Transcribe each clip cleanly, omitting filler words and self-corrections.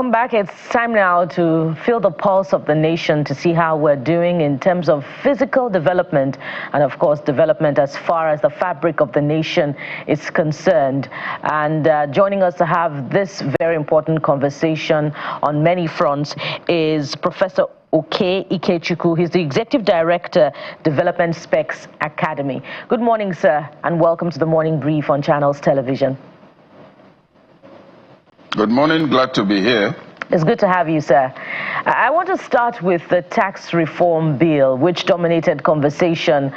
Welcome back. It's time now to feel the pulse of the nation to see how we're doing in terms of physical development and, of course, development as far as the fabric of the nation is concerned. And joining us to have this very important conversation on many fronts is Professor Oke Ikechukwu. He's the Executive Director, Development Specs Academy. Good morning, sir, and welcome to the Morning Brief on Channels Television. Good morning. Glad to be here. It's good to have you, sir. I want to start with the tax reform bill, which dominated conversation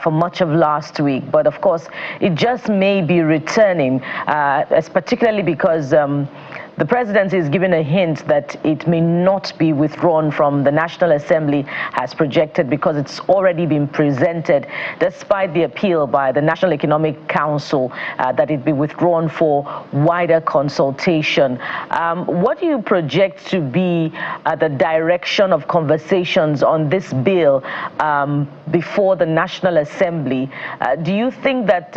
for much of last week. But of course, it just may be returning, particularly because the presidency is giving a hint that it may not be withdrawn from the National Assembly as projected because it's already been presented, despite the appeal by the National Economic Council that it be withdrawn for wider consultation. What do you project to be the direction of conversations on this bill before the National Assembly? Do you think that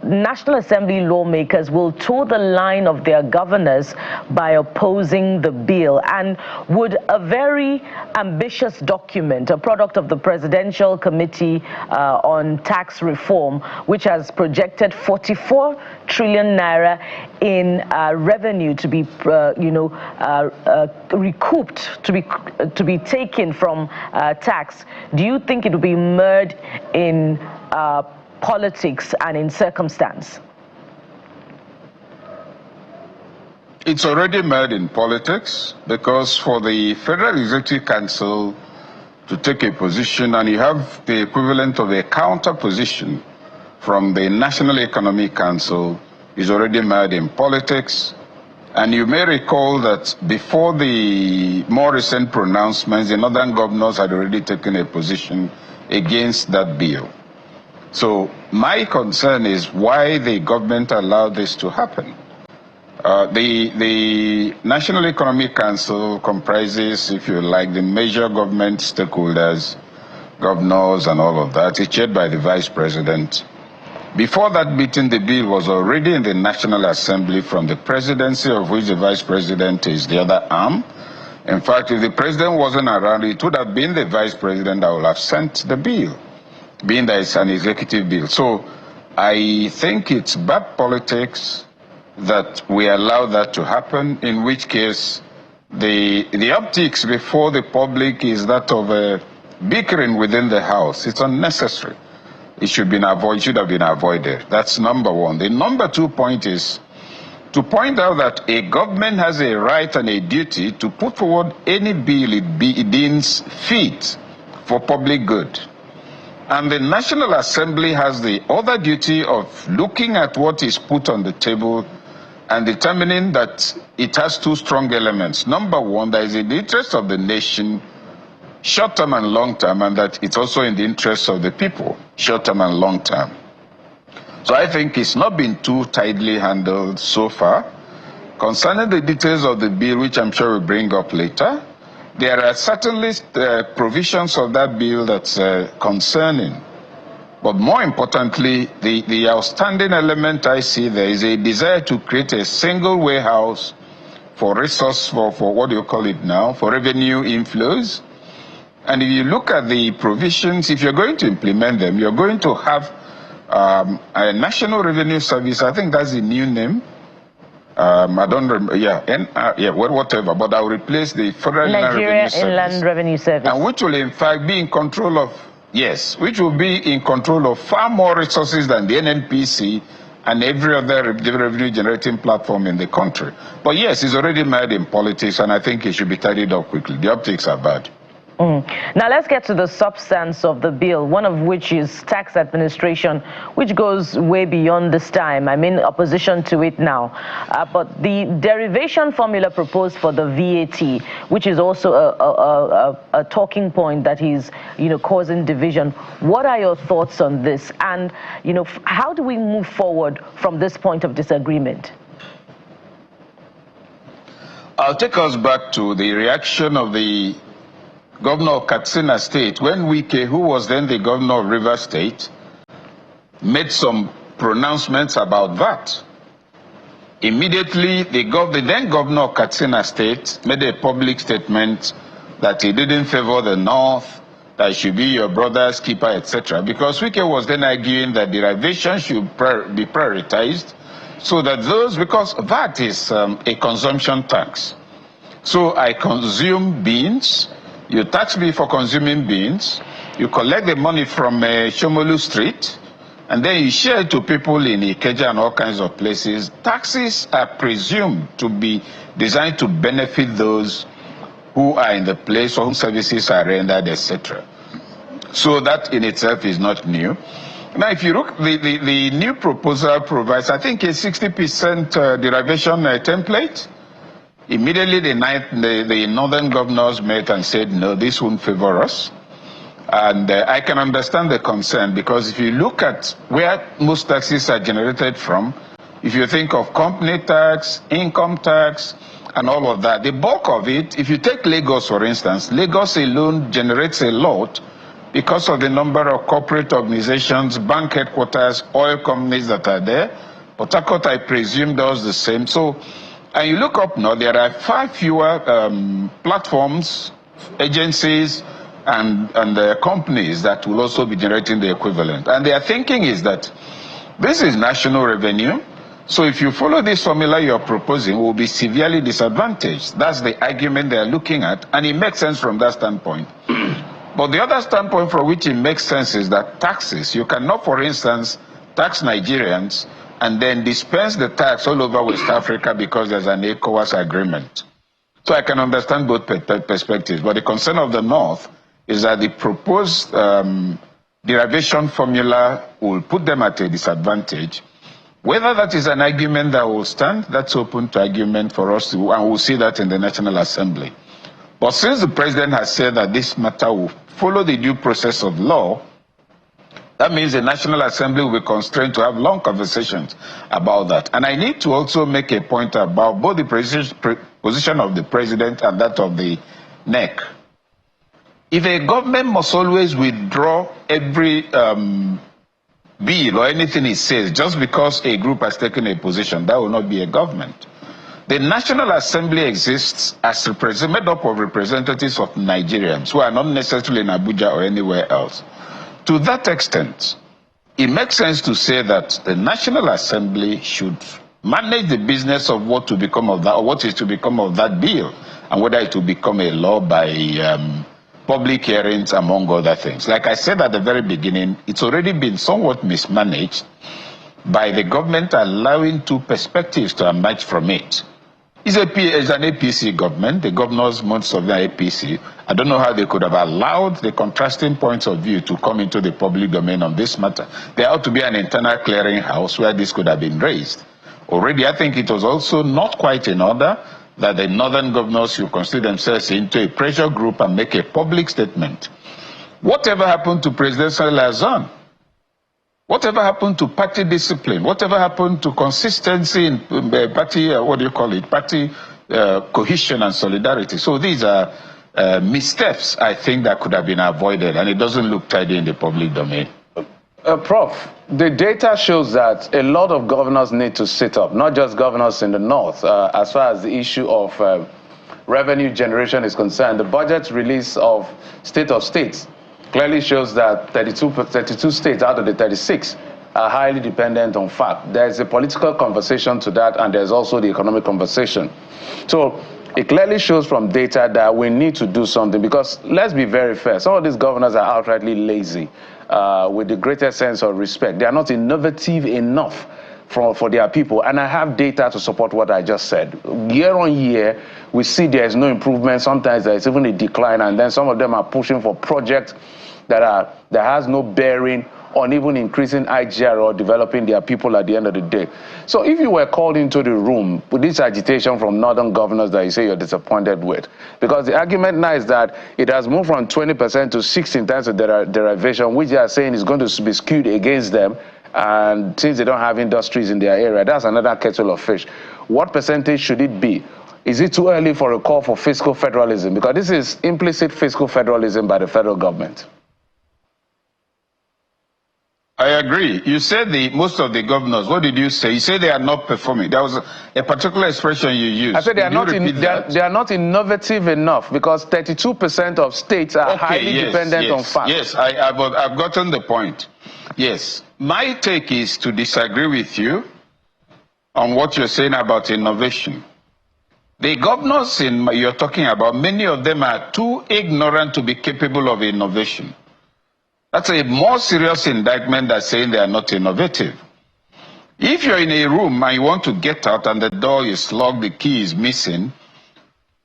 National Assembly lawmakers will toe the line of their governors by opposing the bill? And would a very ambitious document, a product of the Presidential Committee on Tax Reform, which has projected 44 trillion naira in revenue to be, recouped, to be taken from tax, do you think it will be mired in politics and in circumstance? It's already made in politics, because for the Federal Executive Council to take a position, and you have the equivalent of a counter position from the National Economic Council, is already made in politics. And you may recall that before the more recent pronouncements, the northern governors had already taken a position against that bill. So my concern is why the government allowed this to happen. The National Economic Council comprises, if you like, the major government stakeholders, governors and all of that. It's chaired by the Vice President. Before that meeting, the bill was already in the National Assembly from the presidency, of which the Vice President is the other arm. In fact, if the President wasn't around, it would have been the Vice President that would have sent the bill, being that it's an executive bill. So I think it's bad politics that we allow that to happen, in which case the optics before the public is that of bickering within the House. It's unnecessary. It should have been avoided. That's number one. The number 2 point is to point out that a government has a right and a duty to put forward any bill it deems fit for public good. And the National Assembly has the other duty of looking at what is put on the table and determining that it has two strong elements. Number one, that is in the interest of the nation, short-term and long-term, and that it's also in the interest of the people, short-term and long-term. So I think it's not been too tightly handled so far. Concerning the details of the bill, which I'm sure we'll bring up later, there are certainly provisions of that bill that's concerning. But more importantly, the outstanding element I see there is a desire to create a single warehouse for resource, for what do you call it now, for revenue inflows. And if you look at the provisions, if you're going to implement them, you're going to have a National Revenue Service. I think that's the new name. I don't remember, whatever, but I'll replace the Federal Inland Revenue Service. And which will in fact be in control of, which will be in control of far more resources than the NNPC and every other revenue generating platform in the country. But yes, it's already made in politics, and I think it should be tidied up quickly. The optics are bad. Now let's get to the substance of the bill, one of which is tax administration, which goes way beyond this time. I'm in opposition to it now. But the derivation formula proposed for the VAT, which is also a talking point that is, causing division. What are your thoughts on this? And, how do we move forward from this point of disagreement? I'll take us back to the reaction of the Governor of Katsina State, when Wike, who was then the Governor of Rivers State, made some pronouncements about that. Immediately, the then governor of Katsina State made a public statement that he didn't favor the North, that should be your brother's keeper, etc. Because Wike was then arguing that derivation should be prioritized, so that because VAT is a consumption tax. So I consume beans, you tax me for consuming beans, you collect the money from Shomolu Street, and then you share it to people in Ikeja and all kinds of places. Taxes are presumed to be designed to benefit those who are in the place or whose services are rendered, etc. So that in itself is not new. Now, if you look, the new proposal provides, I think, a 60% derivation template. Immediately, the northern governors met and said, no, this won't favor us. And I can understand the concern, because if you look at where most taxes are generated from, if you think of company tax, income tax, and all of that, the bulk of it, if you take Lagos, for instance, Lagos alone generates a lot because of the number of corporate organizations, bank headquarters, oil companies that are there. Port Harcourt, I presume, does the same. So, and you look up now, there are far fewer platforms, agencies, and companies that will also be generating the equivalent. And their thinking is that this is national revenue. So if you follow this formula you're proposing, we'll be severely disadvantaged. That's the argument they're looking at, and it makes sense from that standpoint. But the other standpoint from which it makes sense is that taxes, you cannot, for instance, tax Nigerians and then dispense the tax all over West Africa because there's an ECOWAS agreement. So I can understand both perspectives, but the concern of the North is that the proposed derivation formula will put them at a disadvantage. Whether that is an argument that will stand, that's open to argument for us to, and we'll see that in the National Assembly. But since the president has said that this matter will follow the due process of law, that means the National Assembly will be constrained to have long conversations about that. And I need to also make a point about both the position of the president and that of the NEC. If a government must always withdraw every bill or anything it says just because a group has taken a position, that will not be a government. The National Assembly exists as made up of representatives of Nigerians who are not necessarily in Abuja or anywhere else. To that extent, it makes sense to say that the National Assembly should manage the business of what to become of that, or what is to become of that bill, and whether it will become a law by public hearings, among other things. Like I said at the very beginning, it's already been somewhat mismanaged by the government allowing two perspectives to emerge from it. It's an APC government. The governors, most of them are APC. I don't know how they could have allowed the contrasting points of view to come into the public domain on this matter. There ought to be an internal clearinghouse where this could have been raised. Already, I think it was also not quite in order that the northern governors should consider themselves into a pressure group and make a public statement. Whatever happened to presidential liaison? Whatever happened to party discipline? Whatever happened to consistency in party, party cohesion and solidarity? So these are missteps, I think, that could have been avoided, and it doesn't look tidy in the public domain. Prof, the data shows that a lot of governors need to sit up, not just governors in the North, as far as the issue of revenue generation is concerned. The budget release of State of States clearly shows that 32 states out of the 36 are highly dependent on FACT. There's a political conversation to that, and there's also the economic conversation. So it clearly shows from data that we need to do something, because let's be very fair, some of these governors are outrightly lazy, with the greatest sense of respect. They are not innovative enough for their people, and I have data to support what I just said. Year on year, we see there is no improvement. Sometimes there is even a decline, and then some of them are pushing for projects that has no bearing on even increasing IGR or developing their people at the end of the day. So if you were called into the room with this agitation from northern governors that you say you're disappointed with, because the argument now is that it has moved from 20% to 16% in terms of derivation, which they are saying is going to be skewed against them, and since they don't have industries in their area, that's another kettle of fish. What percentage should it be? Is it too early for a call for fiscal federalism? Because this is implicit fiscal federalism by the federal government. I agree. You said most of the governors, what did you say? You said they are not performing. There was a particular expression you used. I said they are not innovative enough because 32% of states are highly dependent on farms. Yes, I've gotten the point. Yes. My take is to disagree with you on what you're saying about innovation. The governors you're talking about, many of them are too ignorant to be capable of innovation. That's a more serious indictment than saying they are not innovative. If you're in a room and you want to get out and the door is locked, the key is missing,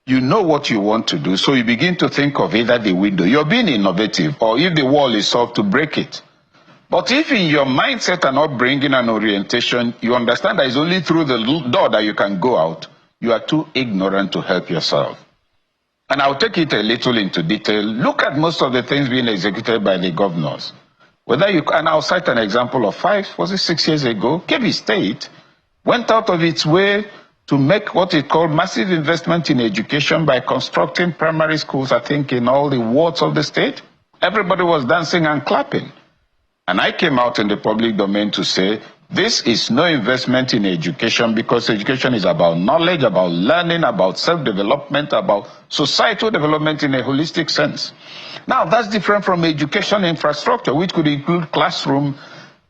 you know what you want to do, so you begin to think of either the window. You're being innovative, or if the wall is soft, to break it. But if in your mindset and upbringing and orientation, you understand that it's only through the door that you can go out, you are too ignorant to help yourself. And I'll take it a little into detail. Look at most of the things being executed by the governors. And I'll cite an example of 6 years ago, Kebbi State went out of its way to make what it called massive investment in education by constructing primary schools, I think, in all the wards of the state. Everybody was dancing and clapping. And I came out in the public domain to say, this is no investment in education, because education is about knowledge, about learning, about self-development, about societal development in a holistic sense. Now, that's different from education infrastructure, which could include classroom.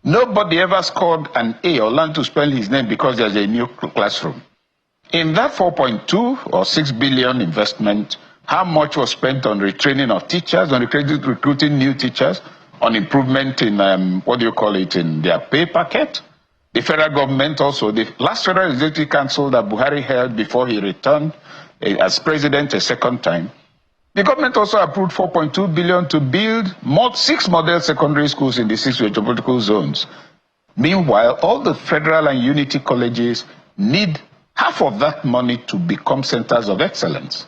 Nobody ever scored an A or learned to spell his name because there's a new classroom. In that 4.2 or 6 billion investment, how much was spent on retraining of teachers, on recruiting new teachers, on improvement in, in their pay packet? The federal government also, the last Federal Executive Council that Buhari held before he returned as president a second time, the government also approved 4.2 billion to build 6 model secondary schools in the 6 metropolitan zones. Meanwhile, all the federal and unity colleges need half of that money to become centers of excellence.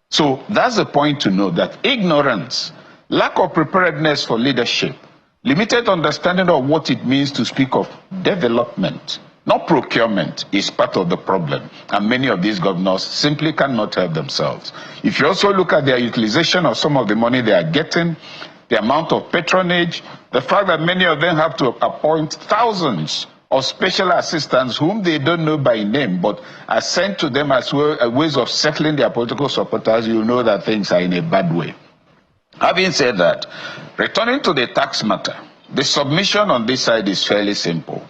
So that's the point to know, that ignorance, lack of preparedness for leadership, limited understanding of what it means to speak of development, not procurement, is part of the problem. And many of these governors simply cannot help themselves. If you also look at their utilization of some of the money they are getting, the amount of patronage, the fact that many of them have to appoint thousands of special assistants whom they don't know by name, but are sent to them as ways of settling their political supporters, you know that things are in a bad way. Having said that, returning to the tax matter, the submission on this side is fairly simple.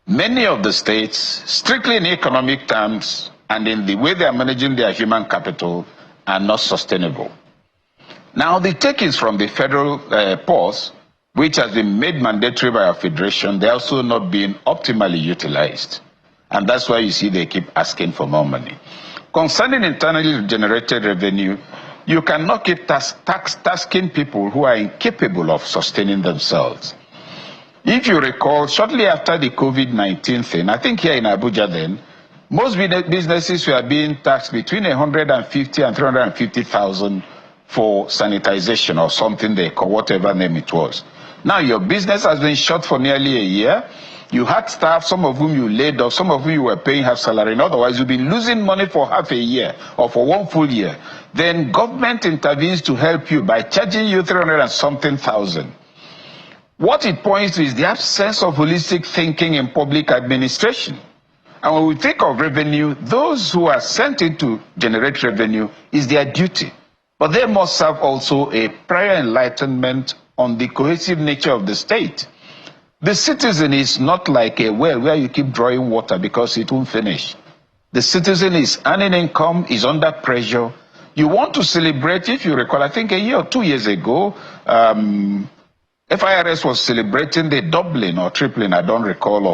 Many of the states, strictly in economic terms and in the way they are managing their human capital, are not sustainable. Now, the takings from the federal pause, which has been made mandatory by our federation, they're also not being optimally utilized. And that's why you see they keep asking for more money. Concerning internally generated revenue, you cannot keep tasking people who are incapable of sustaining themselves. If you recall, shortly after the COVID-19 thing, I think here in Abuja then, most businesses were being taxed between 150 and 350,000 for sanitization or something they call, whatever name it was. Now your business has been shut for nearly a year. You had staff, some of whom you laid off, some of whom you were paying half salary, and otherwise you've been losing money for half a year or for 1 full year. Then government intervenes to help you by charging you 300 and something thousand. What it points to is the absence of holistic thinking in public administration. And when we think of revenue, those who are sent in to generate revenue is their duty. But they must have also a prior enlightenment on the cohesive nature of the state. The citizen is not like a well where you keep drawing water because it won't finish. The citizen is earning income, is under pressure. You want to celebrate, if you recall, I think a year or 2 years ago, FIRS was celebrating the doubling or tripling, I don't recall,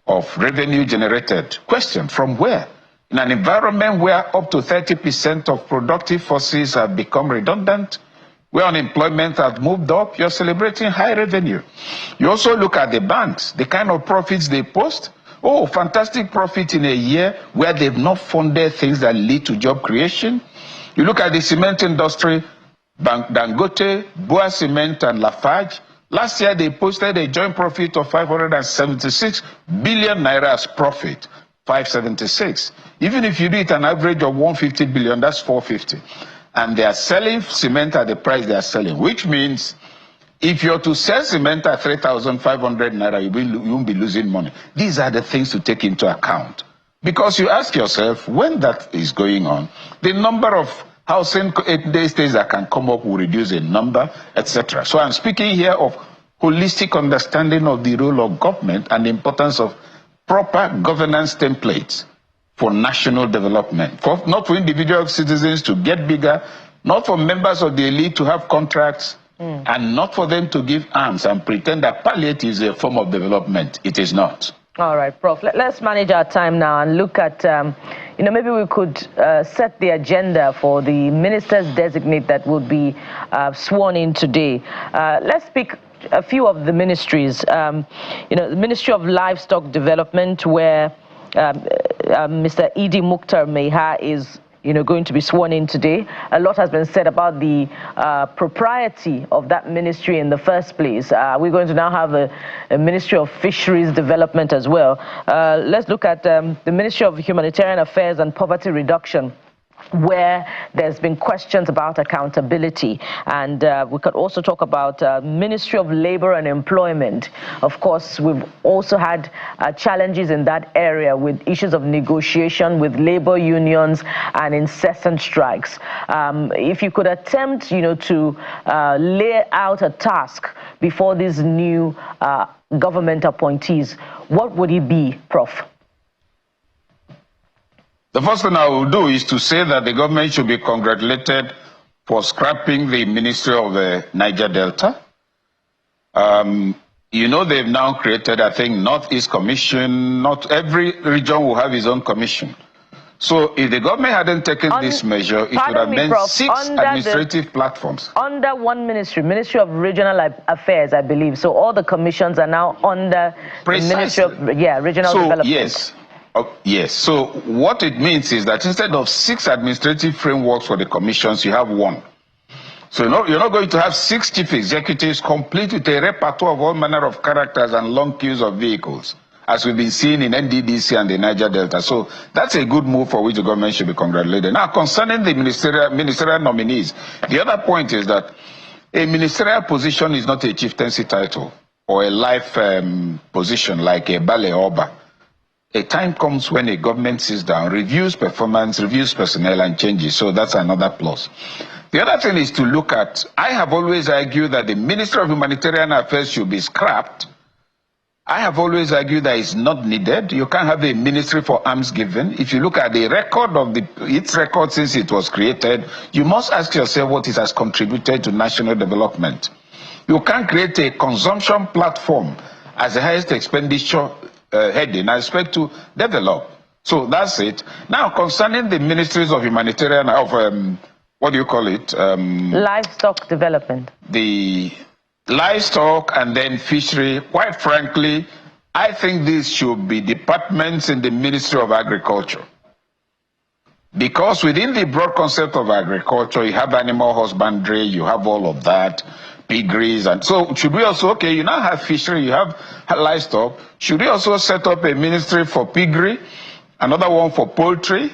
of revenue generated. Question, from where? In an environment where up to 30% of productive forces have become redundant, where unemployment has moved up, you're celebrating high revenue. You also look at the banks, the kind of profits they post. Oh, fantastic profit in a year where they've not funded things that lead to job creation. You look at the cement industry, Dangote, Boa Cement and Lafarge. Last year they posted a joint profit of 576 billion naira as profit, 576. Even if you do it an average of 150 billion, that's 450. And they are selling cement at the price they are selling, which means If you're to sell cement at 3,500 naira, you won't be losing money. These are the things to take into account. Because you ask yourself, when that is going on, the number of housing estates that can come up will reduce in number, etc. So I'm speaking here of holistic understanding of the role of government and the importance of proper governance templates for national development, not for individual citizens to get bigger, not for members of the elite to have contracts, and not for them to give arms and pretend that palliative is a form of development. It is not. All right, Prof. Let's manage our time now and look at, maybe we could set the agenda for the ministers designate that will be sworn in today. Let's pick a few of the ministries. The Ministry of Livestock Development, where Mr. Idi Mukhtar Meha is going to be sworn in today. A lot has been said about the propriety of that ministry in the first place. We're going to now have a Ministry of Fisheries Development as well. Let's look at the Ministry of Humanitarian Affairs and Poverty Reduction, where there's been questions about accountability. And we could also talk about Ministry of Labor and Employment. Of course, we've also had challenges in that area with issues of negotiation with labor unions and incessant strikes. If you could attempt, to lay out a task before these new government appointees, what would it be, Prof? The first thing I will do is to say that the government should be congratulated for scrapping the Ministry of the Niger Delta. They've now created, I think, Northeast Commission. Not every region will have its own commission. So if the government hadn't taken this measure, it would have meant Prof, 6 administrative platforms. Under one ministry, Ministry of Regional Affairs, I believe. So all the commissions are now under the Ministry of Regional Development. Yes. Yes. So what it means is that instead of 6 administrative frameworks for the commissions, you have 1. So you're not going to have 6 chief executives complete with a repertoire of all manner of characters and long queues of vehicles, as we've been seeing in NDDC and the Niger Delta. So that's a good move for which the government should be congratulated. Now, concerning the ministerial nominees, the other point is that a ministerial position is not a chieftaincy title or a life position like a Bale Oba. A time comes when a government sits down, reviews performance, reviews personnel, and changes. So that's another plus. The other thing is to look at, I have always argued that the Ministry of Humanitarian Affairs should be scrapped. I have always argued that it's not needed. You can't have a ministry for alms giving. If you look at the record of its record since it was created, you must ask yourself what it has contributed to national development. You can't create a consumption platform as the highest expenditure heading, I expect to develop. So that's it. Now, concerning the ministries of humanitarian, what do you call it? Livestock development. The livestock and then fishery, quite frankly, I think these should be departments in the Ministry of Agriculture. Because within the broad concept of agriculture, you have animal husbandry, you have all of that, piggeries, and so should we also, you now have fishery, you have livestock, should we also set up a ministry for piggery, another one for poultry,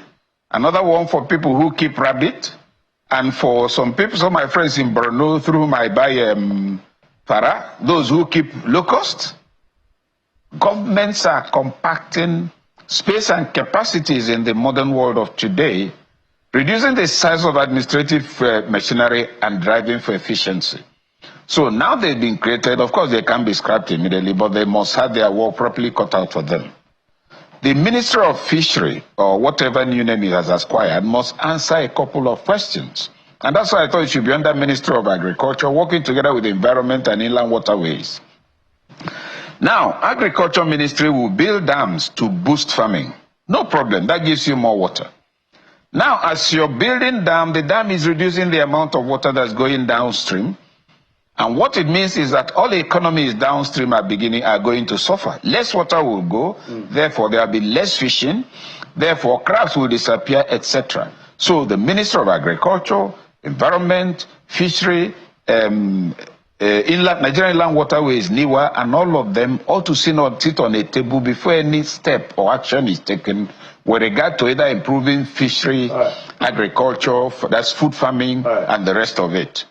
another one for people who keep rabbit, and for some people, some of my friends in Borno, through whom I buy farah, those who keep locusts? Governments are compacting space and capacities in the modern world of today, reducing the size of administrative machinery and driving for efficiency. So now they've been created. Of course, they can be scrapped immediately, but they must have their work properly cut out for them. The Minister of Fishery, or whatever new name it has acquired, must answer a couple of questions. And that's why I thought it should be under Minister of Agriculture, working together with the Environment and Inland Waterways. Now, Agriculture Ministry will build dams to boost farming. No problem, that gives you more water. Now, as you're building dam, the dam is reducing the amount of water that's going downstream. And what it means is that all the economies downstream are going to suffer. Less water will go, therefore there will be less fishing, therefore crabs will disappear, etc. So the Minister of Agriculture, Environment, Fishery, Nigerian Inland Waterways, NIWA, and all of them ought to sit on a table before any step or action is taken with regard to either improving fishery, agriculture, that's food farming, and the rest of it.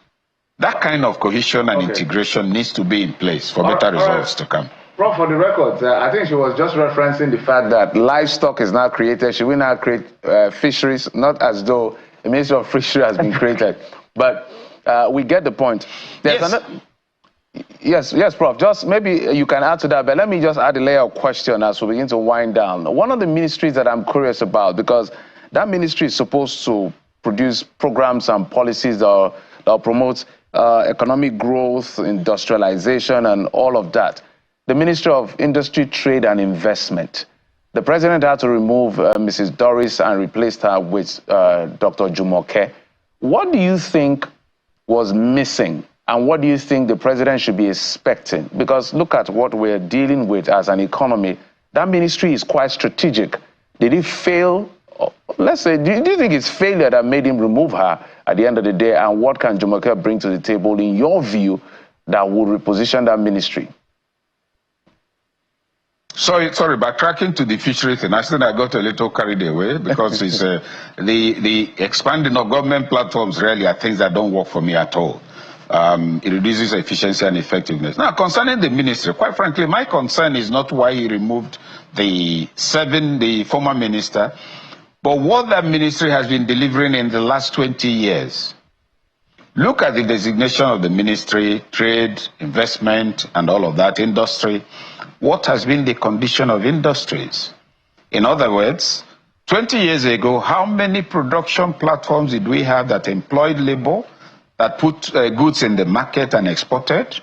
That kind of cohesion and integration needs to be in place for better results to come. Prof, for the record, I think she was just referencing the fact that livestock is now created. She will now create fisheries, not as though the Ministry of Fisheries has been created. But we get the point. Yes, Prof. Just maybe you can add to that, but let me just add a layer of question as we begin to wind down. One of the ministries that I'm curious about, because that ministry is supposed to produce programs and policies that promote economic growth, industrialization, and all of that. The Ministry of Industry, Trade, and Investment. The president had to remove Mrs. Doris and replaced her with Dr. Jumoke. What do you think was missing? And what do you think the president should be expecting? Because look at what we're dealing with as an economy. That ministry is quite strategic. Did it fail? Let's say, do you think it's failure that made him remove her at the end of the day? And what can Jumoke bring to the table, in your view, that would reposition that ministry? Sorry, backtracking to the fishery thing, I think I got a little carried away because it's the expanding of government platforms really are things that don't work for me at all. It reduces efficiency and effectiveness. Now, concerning the ministry, quite frankly, my concern is not why he removed the former minister, but what that ministry has been delivering in the last 20 years. Look at the designation of the ministry, trade, investment, and all of that, industry. What has been the condition of industries? In other words, 20 years ago, how many production platforms did we have that employed labor, that put goods in the market and exported?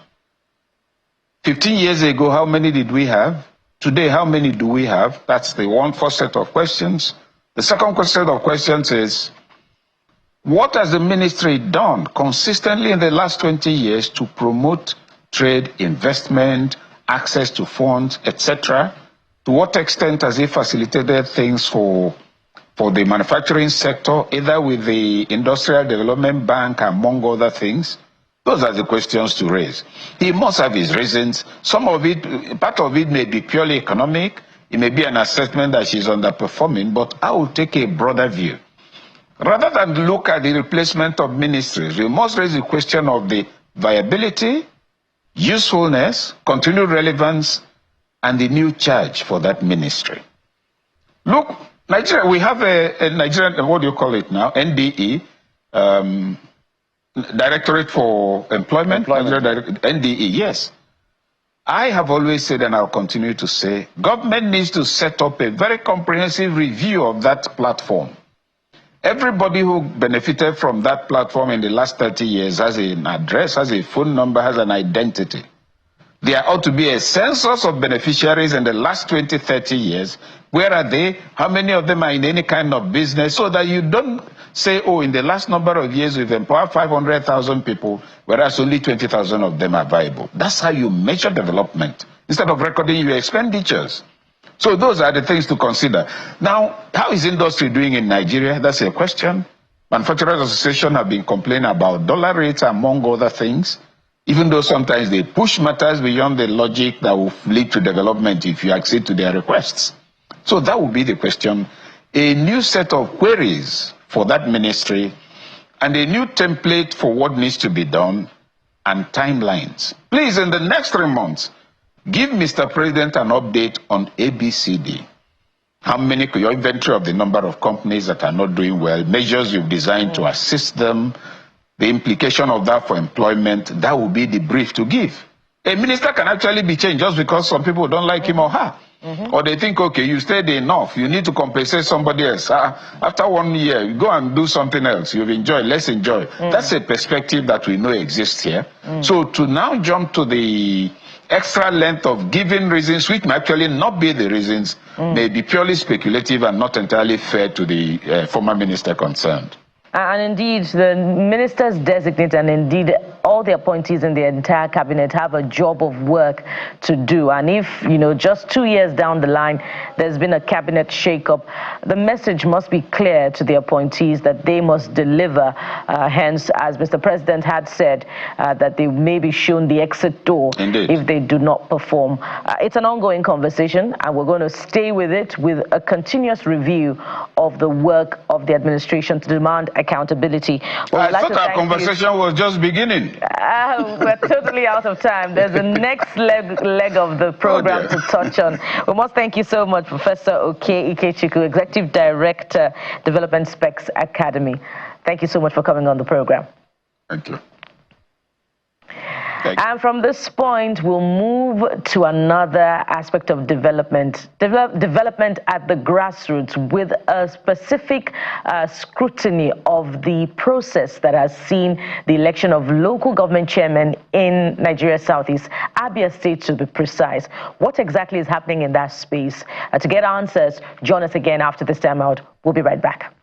15 years ago, how many did we have? Today, how many do we have? That's the first set of questions. The second set of questions is, what has the ministry done consistently in the last 20 years to promote trade, investment, access to funds, etc.? To what extent has it facilitated things for the manufacturing sector, either with the Industrial Development Bank, among other things? Those are the questions to raise. He must have his reasons. Some of it, part of it may be purely economic. It may be an assessment that she's underperforming, but I will take a broader view. Rather than look at the replacement of ministries, we must raise the question of the viability, usefulness, continued relevance, and the new charge for that ministry. Look, Nigeria, we have a Nigerian, what do you call it now? NDE, Directorate for Employment. NDE, yes. I have always said, and I'll continue to say, government needs to set up a very comprehensive review of that platform. Everybody who benefited from that platform in the last 30 years has an address, has a phone number, has an identity. There ought to be a census of beneficiaries in the last 20, 30 years. Where are they? How many of them are in any kind of business? So that you don't say, oh, in the last number of years we've empowered 500,000 people, whereas only 20,000 of them are viable. That's how you measure development, instead of recording your expenditures. So those are the things to consider. Now, how is industry doing in Nigeria? That's a question. Manufacturers Association have been complaining about dollar rates, among other things, even though sometimes they push matters beyond the logic that will lead to development if you accede to their requests. So that would be the question. A new set of queries for that ministry, and a new template for what needs to be done, and timelines. Please, in the next 3 months, give Mr. President an update on ABCD. How many, your inventory of the number of companies that are not doing well, measures you've designed to assist them, the implication of that for employment. That will be the brief to give. A minister can actually be changed just because some people don't like him or her. Or they think, okay, you stayed enough, you need to compensate somebody else. After 1 year, you go and do something else. You've enjoyed, let's enjoy. That's a perspective that we know exists here. So to now jump to the extra length of giving reasons, which may actually not be the reasons, may be purely speculative and not entirely fair to the former minister concerned. And indeed, the ministers designate and indeed all the appointees in the entire cabinet have a job of work to do. And if, just 2 years down the line, there's been a cabinet shakeup, the message must be clear to the appointees that they must deliver. Hence, as Mr. President had said, that they may be shown the exit door if they do not perform. It's an ongoing conversation, and we're going to stay with it with a continuous review of the work of the administration to demand accountability. I thought our conversation was just beginning. We're totally out of time. There's a next leg of the program to touch on. We must thank you so much, Professor Oke Ikechukwu, Executive Director, Development Specs Academy. Thank you so much for coming on the program. Thank you. And from this point, we'll move to another aspect of development at the grassroots, with a specific scrutiny of the process that has seen the election of local government chairmen in Nigeria's Southeast, Abia State to be precise. What exactly is happening in that space? To get answers, join us again after this time out. We'll be right back.